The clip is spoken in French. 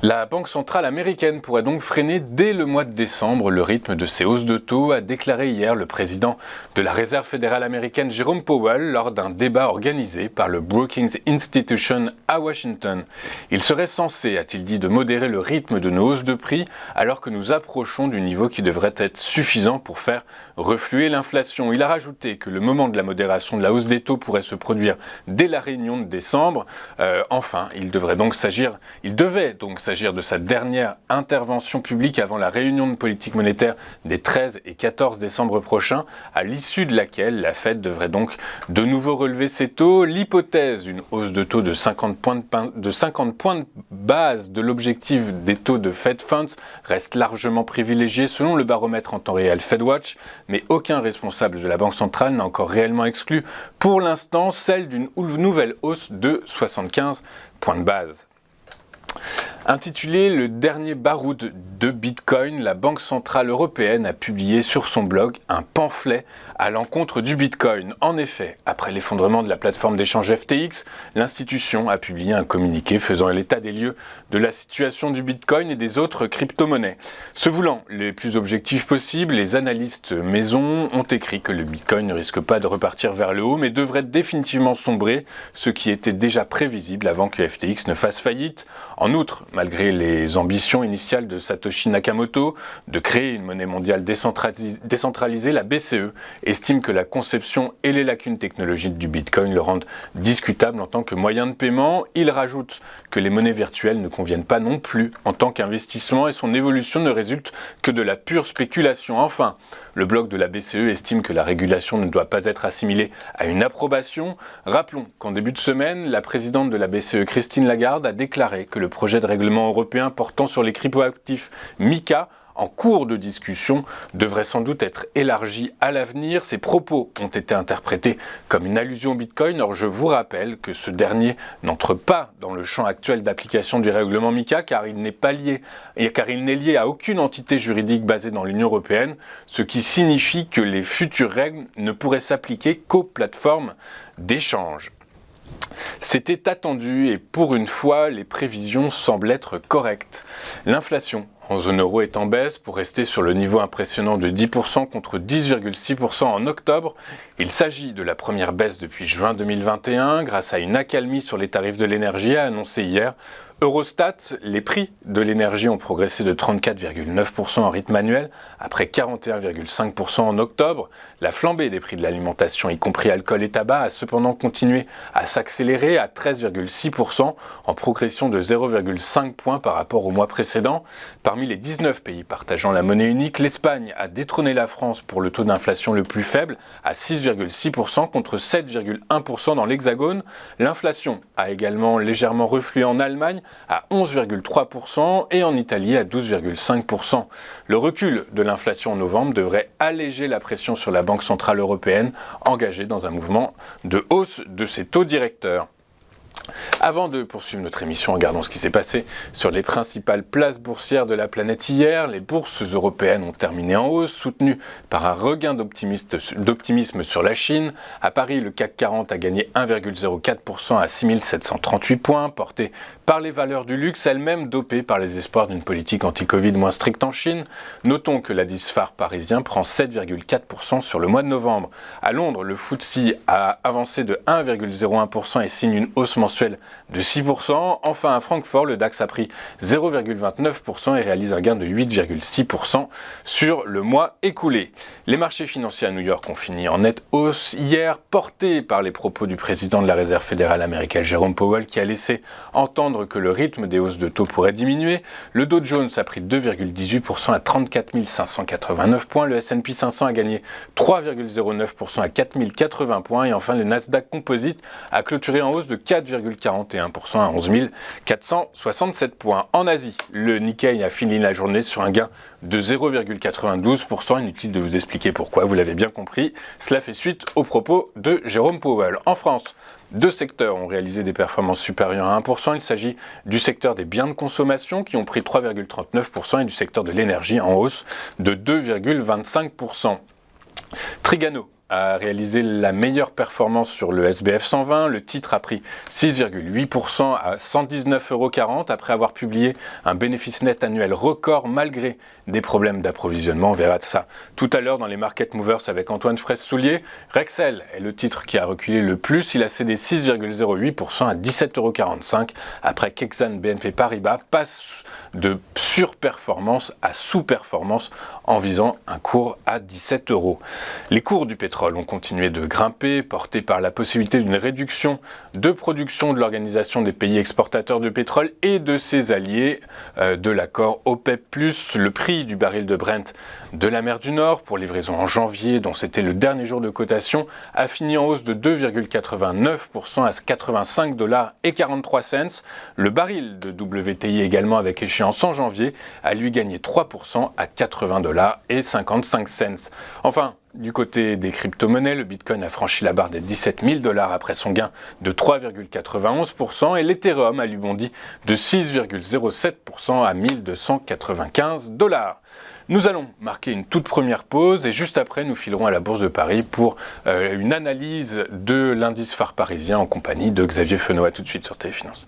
La Banque centrale américaine pourrait donc freiner dès le mois de décembre le rythme de ses hausses de taux, a déclaré hier le président de la Réserve fédérale américaine Jerome Powell lors d'un débat organisé par le Brookings Institution à Washington. Il serait censé, a-t-il dit, de modérer le rythme de nos hausses de prix alors que nous approchons du niveau qui devrait être suffisant pour faire refluer l'inflation. Il a rajouté que le moment de la modération de la hausse des taux pourrait se produire dès la réunion de décembre. Enfin, il devait donc s'agir de sa dernière intervention publique avant la réunion de politique monétaire des 13 et 14 décembre prochains, à l'issue de laquelle la Fed devrait donc de nouveau relever ses taux. L'hypothèse d'une hausse de taux de 50 points de base de l'objectif des taux de Fed Funds reste largement privilégiée selon le baromètre en temps réel FedWatch, mais aucun responsable de la Banque centrale n'a encore réellement exclu pour l'instant celle d'une nouvelle hausse de 75 points de base. Intitulé « Le dernier baroud de Bitcoin », la Banque centrale européenne a publié sur son blog un pamphlet à l'encontre du Bitcoin. En effet, après l'effondrement de la plateforme d'échange FTX, l'institution a publié un communiqué faisant l'état des lieux de la situation du Bitcoin et des autres crypto-monnaies. Se voulant les plus objectifs possibles, les analystes maison ont écrit que le Bitcoin ne risque pas de repartir vers le haut, mais devrait définitivement sombrer, ce qui était déjà prévisible avant que FTX ne fasse faillite. En outre, malgré les ambitions initiales de Satoshi Nakamoto de créer une monnaie mondiale décentralisée, la BCE estime que la conception et les lacunes technologiques du Bitcoin le rendent discutable en tant que moyen de paiement. Il rajoute que les monnaies virtuelles ne conviennent pas non plus en tant qu'investissement et son évolution ne résulte que de la pure spéculation. Enfin, le blog de la BCE estime que la régulation ne doit pas être assimilée à une approbation. Rappelons qu'en début de semaine, la présidente de la BCE, Christine Lagarde, a déclaré que le projet de règlement européen portant sur les cryptoactifs MiCA, en cours de discussion, devrait sans doute être élargi à l'avenir. Ces propos ont été interprétés comme une allusion au Bitcoin. Or, je vous rappelle que ce dernier n'entre pas dans le champ actuel d'application du règlement MiCA car il n'est lié à aucune entité juridique basée dans l'Union européenne, ce qui signifie que les futures règles ne pourraient s'appliquer qu'aux plateformes d'échange. C'était attendu et pour une fois, les prévisions semblent être correctes. L'inflation en zone euro est en baisse pour rester sur le niveau impressionnant de 10% contre 10,6% en octobre. Il s'agit de la première baisse depuis juin 2021 grâce à une accalmie sur les tarifs de l'énergie, a annoncé hier Eurostat. Les prix de l'énergie ont progressé de 34,9% en rythme annuel après 41,5% en octobre. La flambée des prix de l'alimentation, y compris alcool et tabac, a cependant continué à s'accélérer à 13,6% en progression de 0,5 points par rapport au mois précédent. Parmi les 19 pays partageant la monnaie unique, l'Espagne a détrôné la France pour le taux d'inflation le plus faible à 6,6% contre 7,1% dans l'Hexagone. L'inflation a également légèrement reflué en Allemagne à 11,3% et en Italie à 12,5%. Le recul de l'inflation en novembre devrait alléger la pression sur la Banque centrale européenne, engagée dans un mouvement de hausse de ses taux directeurs. Avant de poursuivre notre émission, regardons ce qui s'est passé sur les principales places boursières de la planète hier. Les bourses européennes ont terminé en hausse, soutenues par un regain d'optimisme sur la Chine. À Paris, le CAC 40 a gagné 1,04% à 6738 points, porté par les valeurs du luxe, elles-mêmes dopées par les espoirs d'une politique anti-Covid moins stricte en Chine. Notons que l'indice phare parisien prend 7,4% sur le mois de novembre. À Londres, le FTSE a avancé de 1,01% et signe une hausse mensuelle de 6%. Enfin, à Francfort, le DAX a pris 0,29% et réalise un gain de 8,6% sur le mois écoulé. Les marchés financiers à New York ont fini en nette hausse hier, portés par les propos du président de la Réserve fédérale américaine, Jerome Powell, qui a laissé entendre que le rythme des hausses de taux pourrait diminuer. Le Dow Jones a pris 2,18% à 34 589 points. Le S&P 500 a gagné 3,09% à 4080 points. Et enfin, le Nasdaq Composite a clôturé en hausse de 4,41% à 11 467 points. En Asie, le Nikkei a fini la journée sur un gain de 0,92%. Inutile de vous expliquer pourquoi, vous l'avez bien compris. Cela fait suite aux propos de Jérôme Powell. En France, deux secteurs ont réalisé des performances supérieures à 1%. Il s'agit du secteur des biens de consommation qui ont pris 3,39% et du secteur de l'énergie en hausse de 2,25%. Trigano a réalisé la meilleure performance sur le SBF 120. Le titre a pris 6,8% à 119,40 € après avoir publié un bénéfice net annuel record malgré des problèmes d'approvisionnement. On verra ça tout à l'heure dans les Market Movers avec Antoine Fraisse-Soulier. Rexel est le titre qui a reculé le plus. Il a cédé 6,08% à 17,45 € après qu'Exane BNP Paribas passe de surperformance à sous-performance en visant un cours à 17 €. Les cours du pétrole ont continué de grimper, portés par la possibilité d'une réduction de production de l'Organisation des pays exportateurs de pétrole et de ses alliés de l'accord OPEP+. Le prix du baril de Brent de la mer du Nord pour livraison en janvier, dont c'était le dernier jour de cotation, a fini en hausse de 2,89% à 85,43 $. Le baril de WTI également avec échéance en janvier a lui gagné 3% à 80,55 $. Enfin, du côté des crypto-monnaies, le Bitcoin a franchi la barre des 17 000 $ après son gain de 3,91% et l'Ethereum a lui bondi de 6,07% à 1295 $. Nous allons marquer une toute première pause et juste après nous filerons à la Bourse de Paris pour une analyse de l'indice phare parisien en compagnie de Xavier Fenot. À tout de suite sur Téléfinance.